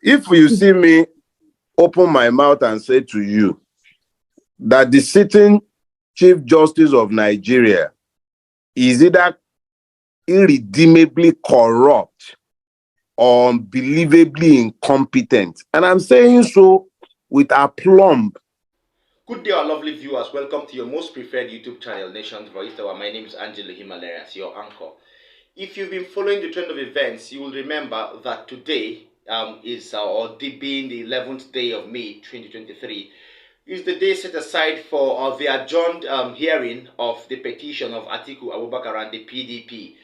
If you see me open my mouth and say to you that the sitting Chief Justice of Nigeria is either irredeemably corrupt or unbelievably incompetent, and I'm saying so with aplomb. Good day, our lovely viewers. Welcome to your most preferred YouTube channel, Nation's Voice. My name is Angelo Himalayas, your anchor. If you've been following the trend of events, you will remember that today being the 11th day of May 2023, is the day set aside for the adjourned hearing of the petition of Atiku Abubakar and the PDP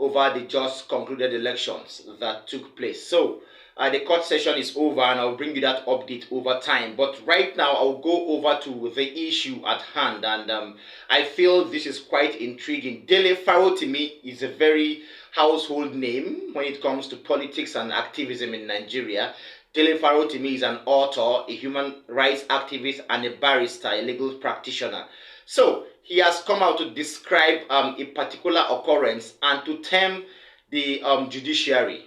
over the just concluded elections that took place. So, the court session is over and I'll bring you that update over time. But right now, I'll go over to the issue at hand, and I feel this is quite intriguing. Dele Farotimi is a very household name when it comes to politics and activism in Nigeria. Dele Farotimi is an author, a human rights activist, and a barrister, a legal practitioner. So he has come out to describe a particular occurrence and to term the judiciary.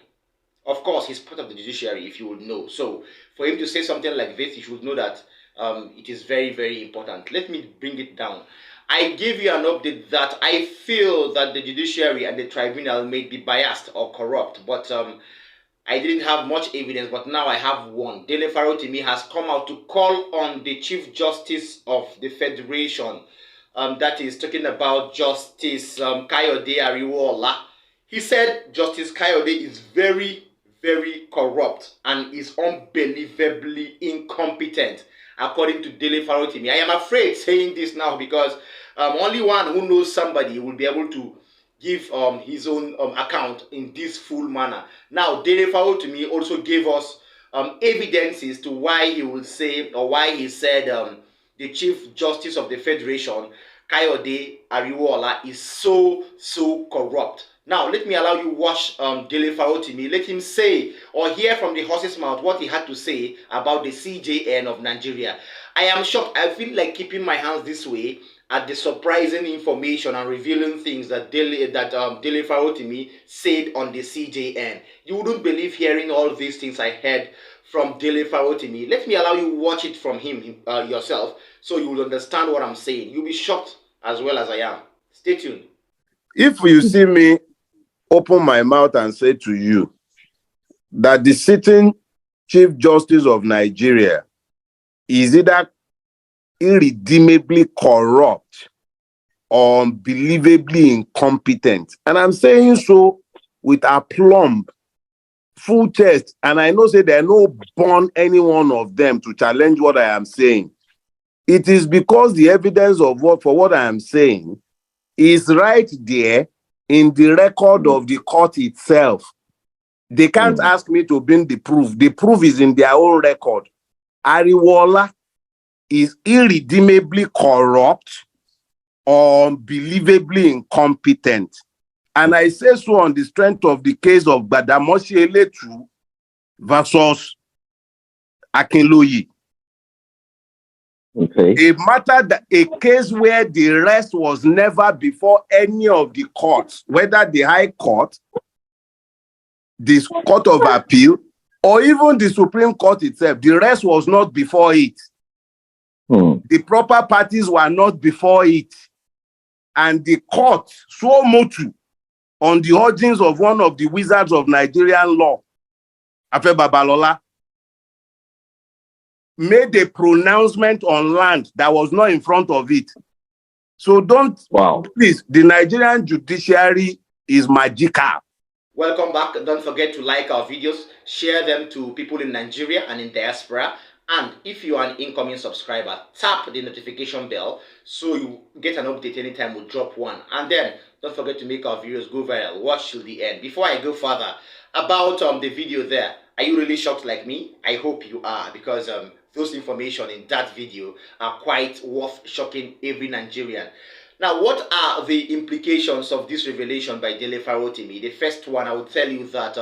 Of course, he's part of the judiciary, if you would know. So for him to say something like this, you should know that it is very, very important. Let me bring it down. I give you an update that I feel that the judiciary and the tribunal may be biased or corrupt, but I didn't have much evidence, but now I have one. Dele Farotimi has come out to call on the Chief Justice of the Federation, that is talking about Justice Kayode Ariwola. He said Justice Kayode is very, very corrupt and is unbelievably incompetent, according to Dele Farotimi. I am afraid saying this now because only one who knows somebody will be able to give his own account in this full manner. Now, Dele Farotimi also gave us evidences to why he would say, or why he said the Chief Justice of the Federation, Kayode Ariwola, is so corrupt. Now, let me allow you watch Dele Farotimi. Let him say or hear from the horse's mouth what he had to say about the CJN of Nigeria. I am shocked. I feel like keeping my hands this way at the surprising information and revealing things that Dele Farotimi said on the CJN. You wouldn't believe hearing all these things I heard from Dele Farotimi. Let me allow you watch it from him yourself, so you will understand what I'm saying. You'll be shocked as well as I am. Stay tuned. If you see me open my mouth and say to you that the sitting Chief Justice of Nigeria is either irredeemably corrupt or unbelievably incompetent, and I'm saying so with aplomb, full chest, and I know say there no born any one of them to challenge what I am saying. It is because the evidence of what I am saying is right there in the record of the court itself. They can't ask me to bring the proof. The proof is in their own record. Ariwola is irredeemably corrupt or unbelievably incompetent. And I say so on the strength of the case of Gbadamosi Eletu versus Akinloye. Okay. A case where the rest was never before any of the courts, whether the High Court, the Court of Appeal, or even the Supreme Court itself. The rest was not before it. The proper parties were not before it. And the court, so motu, on the urgings of one of the wizards of Nigerian law, Afe Babalola, made a pronouncement on land that was not in front of it. So please, the Nigerian judiciary is magical. Welcome back. Don't forget to like our videos, share them to people in Nigeria and in diaspora. And if you are an incoming subscriber, tap the notification bell so you get an update anytime we drop one. And then don't forget to make our videos go viral. Watch till the end. Before I go further, about the video there, are you really shocked like me? I hope you are, because those information in that video are quite worth shocking every Nigerian. Now, what are the implications of this revelation by Dele Farotimi? The first one, I will tell you that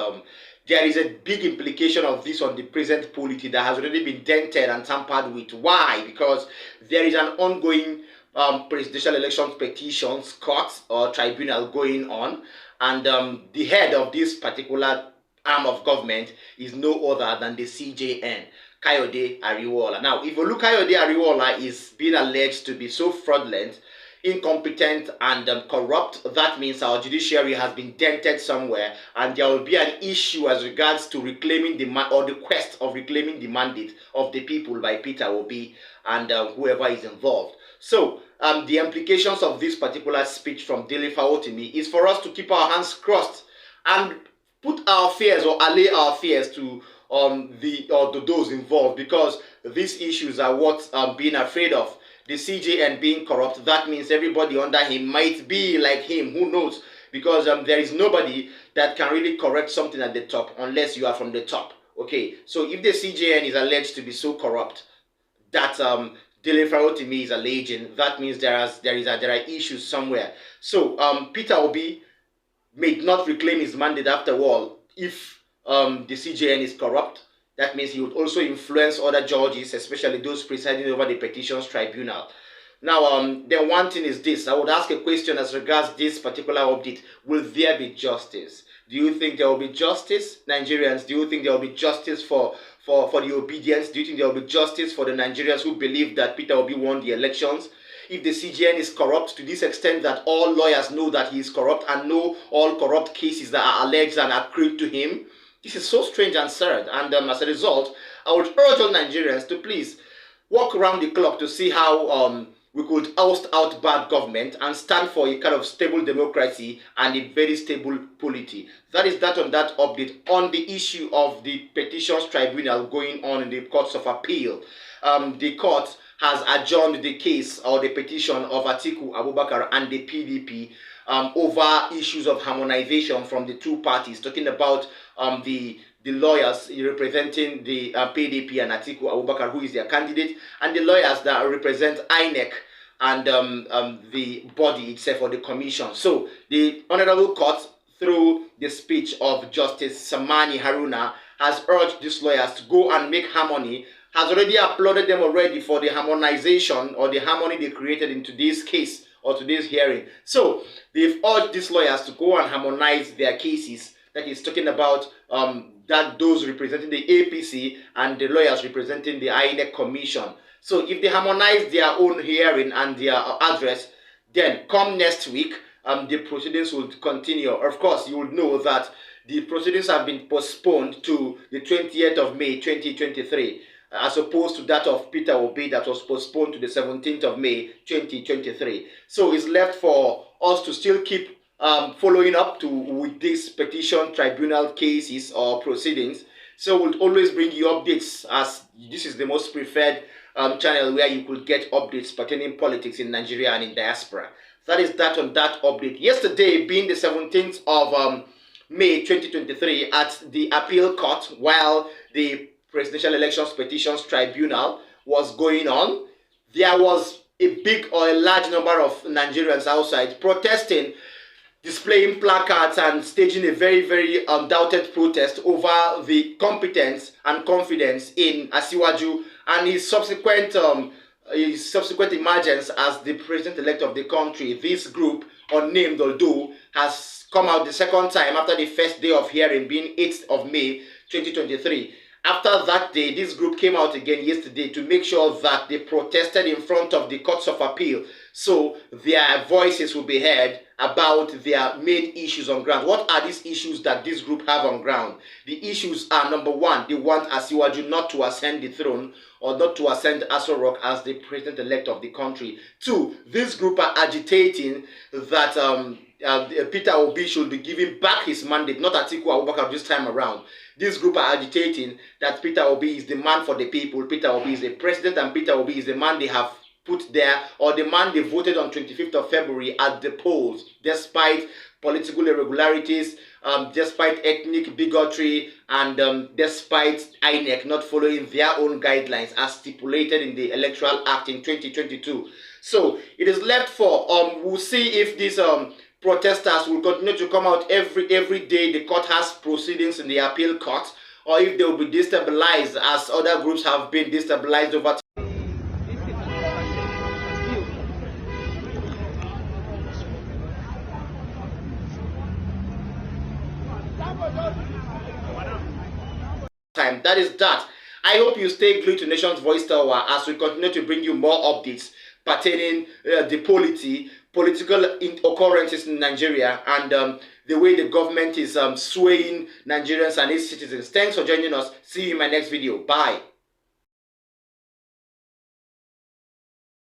there is a big implication of this on the present polity that has already been dented and tampered with. Why? Because there is an ongoing presidential elections petitions court or tribunal going on, and the head of this particular arm of government is no other than the CJN, Kayode Ariwola. Now, if Kayode Ariwola is being alleged to be so fraudulent, incompetent, and corrupt, that means our judiciary has been dented somewhere, and there will be an issue as regards to reclaiming the or the quest of reclaiming the mandate of the people by Peter Obi and whoever is involved. So, the implications of this particular speech from Dele Farotimi is for us to keep our hands crossed and put our fears or allay our fears to those involved, because these issues are what I'm being afraid of. The CJN being corrupt, that means everybody under him might be like him. Who knows? Because there is nobody that can really correct something at the top unless you are from the top. Okay, so if the CJN is alleged to be so corrupt that Dele Farotimi is alleging, that means there are issues somewhere. So Peter Obi may not reclaim his mandate after all if the CJN is corrupt. That means he would also influence other judges, especially those presiding over the petitions tribunal. Now, then one thing is this. I would ask a question as regards this particular update. Will there be justice? Do you think there will be justice, Nigerians? Do you think there will be justice for the obedience? Do you think there will be justice for the Nigerians who believe that Peter Obi won the elections? If the CJN is corrupt to this extent that all lawyers know that he is corrupt and know all corrupt cases that are alleged and accrued to him, this is so strange and sad, and as a result, I would urge all Nigerians to please walk around the clock to see how we could oust out bad government and stand for a kind of stable democracy and a very stable polity. That is that on that update on the issue of the petitions tribunal going on in the courts of appeal. The court has adjourned the case or the petition of Atiku Abubakar and the PDP over issues of harmonization from the two parties, talking about the lawyers representing the PDP and Atiku Abubakar, who is their candidate, and the lawyers that represent INEC and the body itself or the commission. So the Honorable Court, through the speech of Justice Samani Haruna, has urged these lawyers to go and make harmony, has already applauded them already for the harmonization or the harmony they created in today's case or today's hearing. So they've urged these lawyers to go and harmonize their cases. That is talking about that those representing the APC and the lawyers representing the INEC Commission. So if they harmonize their own hearing and their address, then come next week, the proceedings will continue. Of course, you would know that the proceedings have been postponed to the 20th of May 2023, as opposed to that of Peter Obi that was postponed to the 17th of May 2023. So it's left for us to still keep following up with these petition tribunal cases or proceedings. So we'll always bring you updates, as this is the most preferred channel where you could get updates pertaining politics in Nigeria and in diaspora. That is that on that update. Yesterday being the 17th of May 2023 at the appeal court, while the Presidential Elections Petitions Tribunal was going on, there was a big or a large number of Nigerians outside protesting, displaying placards and staging a very, very undoubted protest over the competence and confidence in Asiwaju and his subsequent emergence as the president-elect of the country. This group, unnamed although, has come out the second time after the first day of hearing being 8th of May 2023. After that day, this group came out again yesterday to make sure that they protested in front of the courts of appeal, so their voices will be heard about their main issues on ground. What are these issues that this group have on ground? The issues are, number one, they want Asiwaju not to ascend the throne or not to ascend Aso Rock as the president-elect of the country. Two, this group are agitating that Peter Obi should be giving back his mandate, not Atiku Abubakar this time around. This group are agitating that Peter Obi is the man for the people, Peter Obi is the president, and Peter Obi is the man they have put there, or the man they voted on 25th of February at the polls, despite political irregularities, despite ethnic bigotry, and despite INEC not following their own guidelines as stipulated in the Electoral Act in 2022. So it is left for, we'll see if these protesters will continue to come out every day the court has proceedings in the appeal court, or if they will be destabilized as other groups have been destabilized over time. That is that. I hope you stay glued to Nation's Voice Tower as we continue to bring you more updates pertaining the political occurrences in Nigeria and the way the government is swaying Nigerians and its citizens. Thanks for joining us. See you in my next video. Bye.